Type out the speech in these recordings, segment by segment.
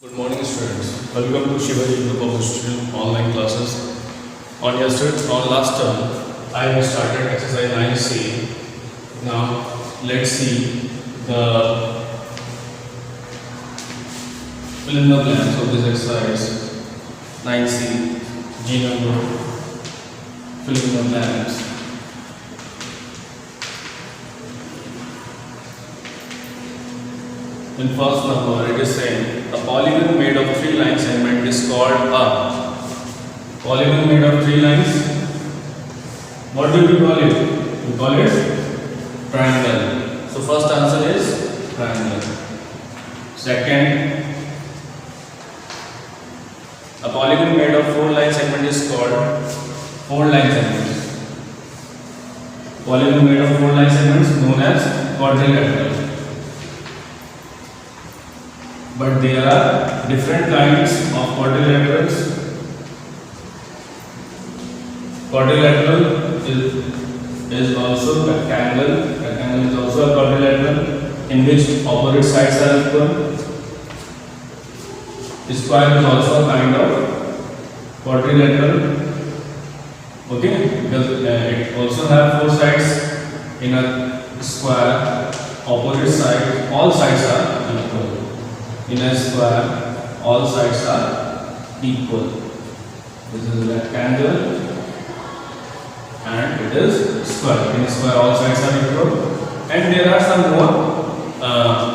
Good morning, students. Welcome to Shivaji Group of Student online classes. On last term, I have started exercise 9C. Now, let's see the fill in the blanks of this exercise 9C. G number, fill in the blanks. In first number, it is saying a polygon made of 3 line segment is called a polygon made of 3 lines. What do we call it? We call it triangle. So first answer is triangle. Second, a polygon made of 4 line segment is called 4 line segments. Polygon made of 4 line segments known as quadrilateral. But there are different kinds of quadrilaterals. Quadrilateral is also rectangle. Rectangle is also a quadrilateral in which opposite sides are equal. Square is also a kind of quadrilateral. Okay, because it also have 4 sides in a square. Opposite side, all sides are equal. In a square, all sides are equal. This is a rectangle and it is square. In a square, all sides are equal. And there are some more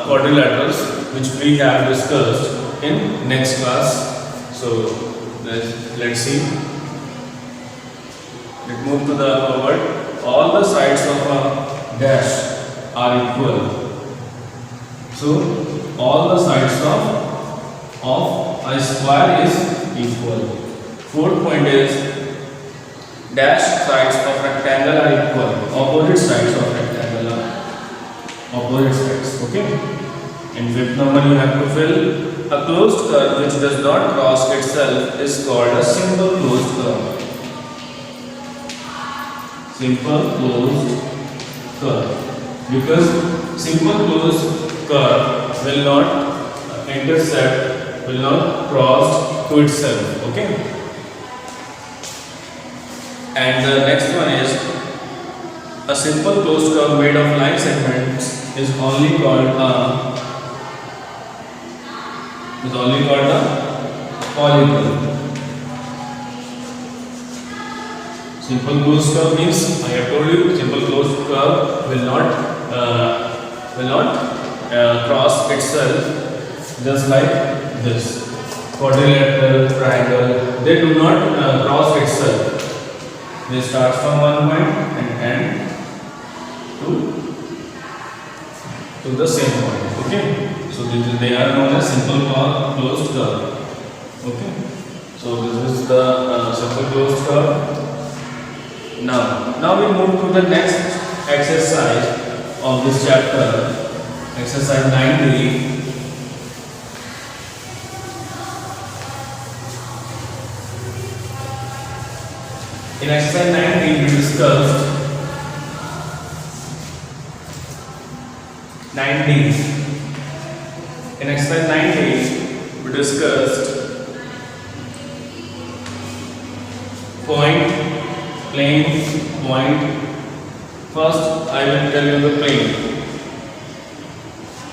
quadrilaterals which we have discussed in next class. So let's see. Let's move to the forward. All the sides of a dash are equal. So all the sides of a square is equal. Fourth point is dash sides of rectangle are equal. Opposite sides of rectangle are opposite sides. Okay. In fifth number you have to fill a closed curve which does not cross itself is called a simple closed curve. Simple closed curve. Because simple closed curve will not intersect, will not cross to itself. Okay. And the next one is a simple closed curve made of line segments is only called a polygon. Simple closed curve means, I have told you, simple closed curve will not cross itself, just like this. Quadrilateral, triangle, they do not cross itself. They start from one point and end to the same point. Okay. So they are known as simple closed curve. Okay. So this is the simple closed curve. Now we move to the next exercise of this chapter. Exercise 9D. In exercise 9D we discussed 9D. In exercise 9D we discussed point, plane, point. First I will tell you the plane.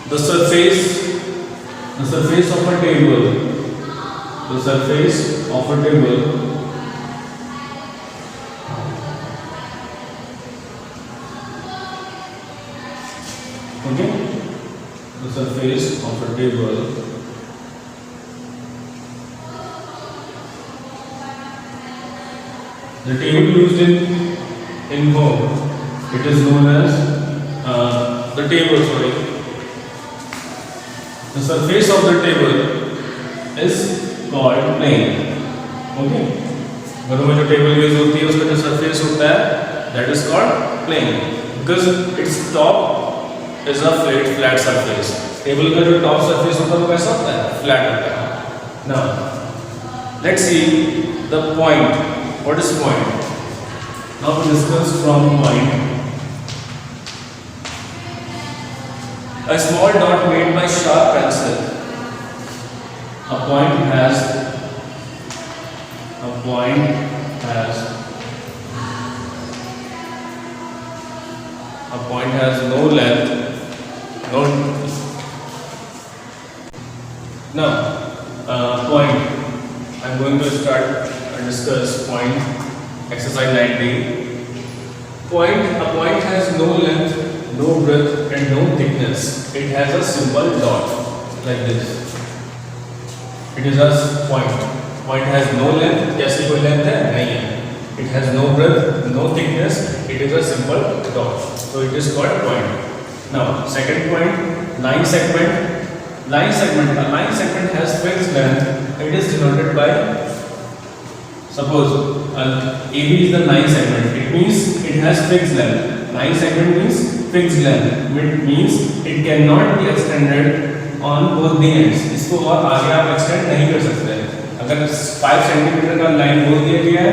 The surface of a table, okay, the surface of a table the table used in home, it is known as the table. The surface of the table is called plane. Okay. घरों में जो table use होती है उसका जो surface होता है that is called plane because its top is a flat surface. Table का जो टॉप सरफेस होता है वो कैसा होता है? फ्लैट होता है. Now let's see the point. What is point? Now we discuss from point. A small dot made by sharp pencil a point has a point has a point has no length, no. Now point, I'm going to start discuss point exercise 9D. A point has no length, no breadth and no thickness. It has a simple dot like this. It is a point. Point has no length. कैसी कोई length है? नहीं है. It has no breadth, no thickness. It is a simple dot. So it is called point. Now second point, line segment. Line segment. A line segment has fixed length. It is denoted by, suppose AB is the line segment. It means it has fixed length. Line segment means fixed length. It means it cannot be extended on both the ends. इसको और आगे आप extend नहीं कर सकते. अगर 5 centimetre का line बोल दिया गया है,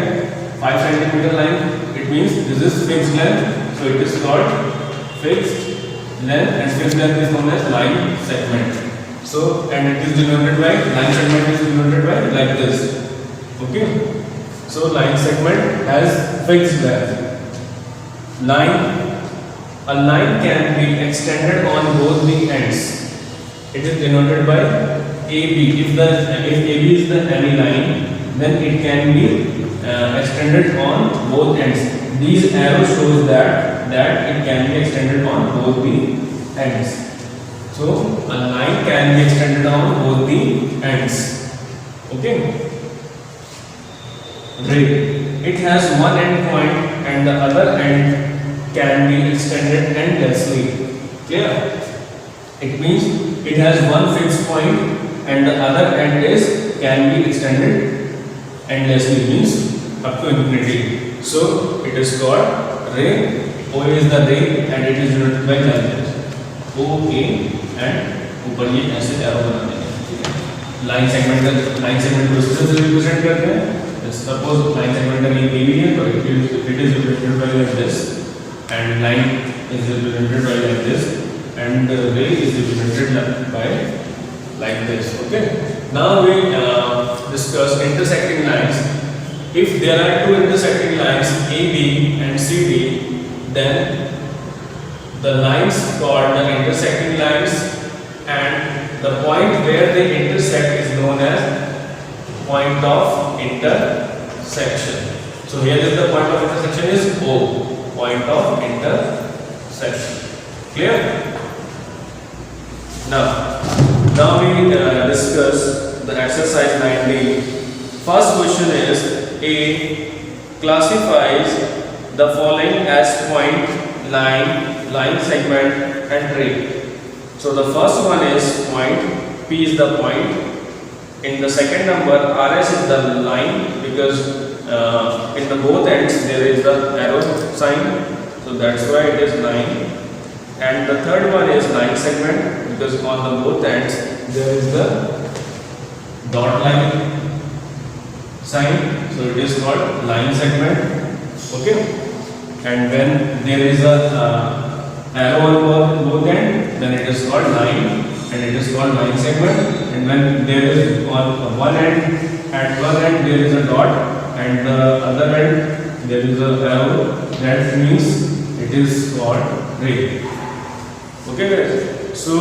5 centimetre line, it means this is fixed length. So it is called fixed length, and fixed length is known as line segment. So and it is denoted by, line segment is denoted by like this. Okay. So line segment has fixed length. A line can be extended on both the ends. It is denoted by AB. If AB is the any line, then it can be extended on both ends. These arrows shows that it can be extended on both the ends. So a line can be extended on both the ends. Okay. Ray. It has one end point and the other end can be extended endlessly. Clear? It means it has one fixed point and the other end can be extended endlessly, means up to infinity. So it is called ray. O is the ray and it is denoted by like this. OA and ऊपर ये ऐसे arrow बना देंगे. Line segment को इस तरह से represent करते हैं. Suppose line segment is AB है, तो it is represented by like this, and line is represented by like this, and ray is represented by like this. Okay. Now we discuss intersecting lines. If there are two intersecting lines AB and CD, then the lines called the intersecting lines, and the point where they intersect is known as point of intersection. So here is the point of intersection is O, point of intersection. Clear? Now we discuss the exercise 9D. First question is A. Classifies the following as point, line segment and ray. So the first one is point, P is the point. In the second number, RS is the line, because in the both ends there is the arrow sign, so that's why it is line. And the third one is line segment, because on the both ends there is the dot line sign, so it is called line segment. Okay. And when there is a arrow on both ends, then it is called line, and it is called line segment. And when there is on one end, at one end there is a dot, and the other end there is a arrow, that means it is called ray. Okay guys. So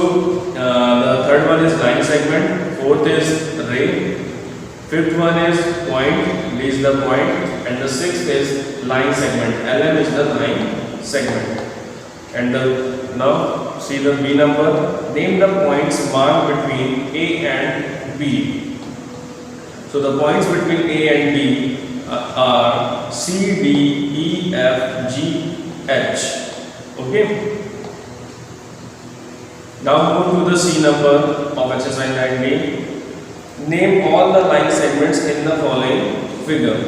the third one is line segment, fourth is ray, fifth one is point, D is the point, and the sixth is line segment, LM is the line segment. And now see the B number. Name the points marked between A and B. So the points between A and B are C, D, E, F, G, H. Okay. Now go to the C number of exercise 9D. Name all the line segments in the following figure.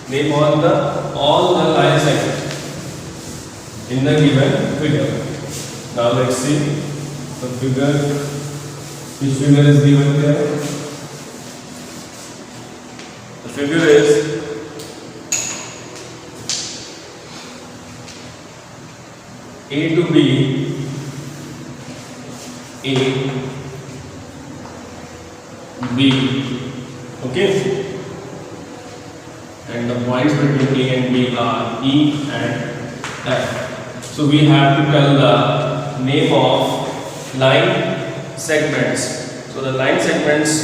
Name all the line segments in the given figure. Now let's see the figure. Which figure is given here? The figure is A to B, A, B. Okay. And the points between A and B are E and F. So we have to tell the name of line segments. So the line segments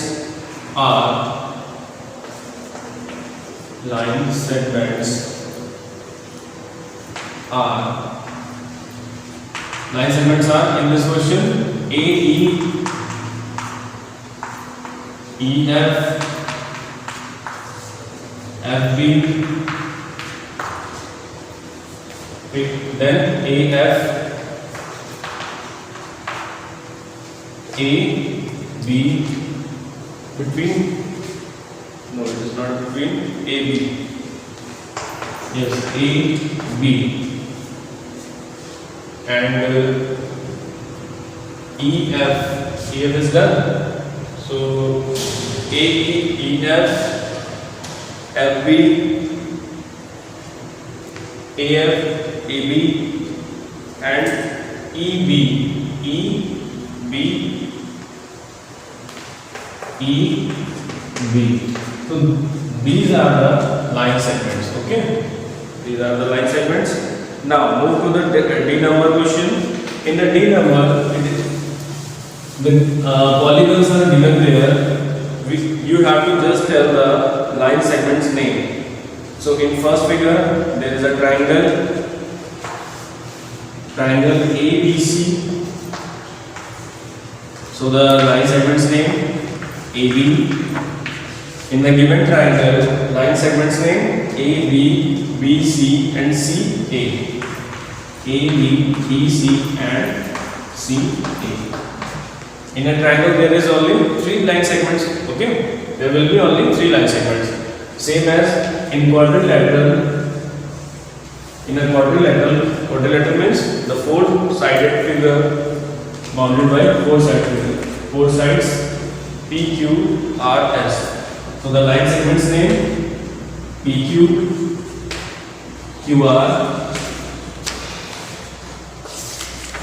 are in this question A, E, F, FB, then AF, AB, between, no, it is not between, AB, yes, AB, and EF is done. So AE, EF, FB, AF, AB, and EB, So these are the line segments. Okay, these are the line segments. Now move to the D number question. In the D number, the polygons are given there. You have to just tell the line segment's name. So in first figure there is a triangle ABC. So the line segment's name AB. In the given triangle, line segment's name AB, BC and CA. AB, BC and CA. In a triangle there is only 3 line segments. Okay, there will be only 3 line segments. Same as in quadrilateral. In a quadrilateral means the 4-sided figure bounded by 4-sided figure. 4 sides PQ, R, S. So the line segments name PQ, QR,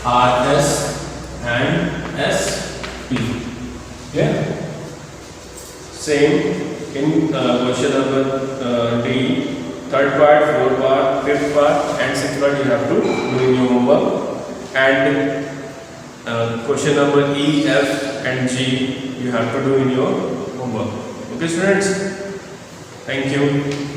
RS and SP. Yeah. Same in question number D, third part, fourth part, fifth part, and sixth part you have to do in your homework. And question number E, F, and G you have to do in your homework. Okay, students. Thank you.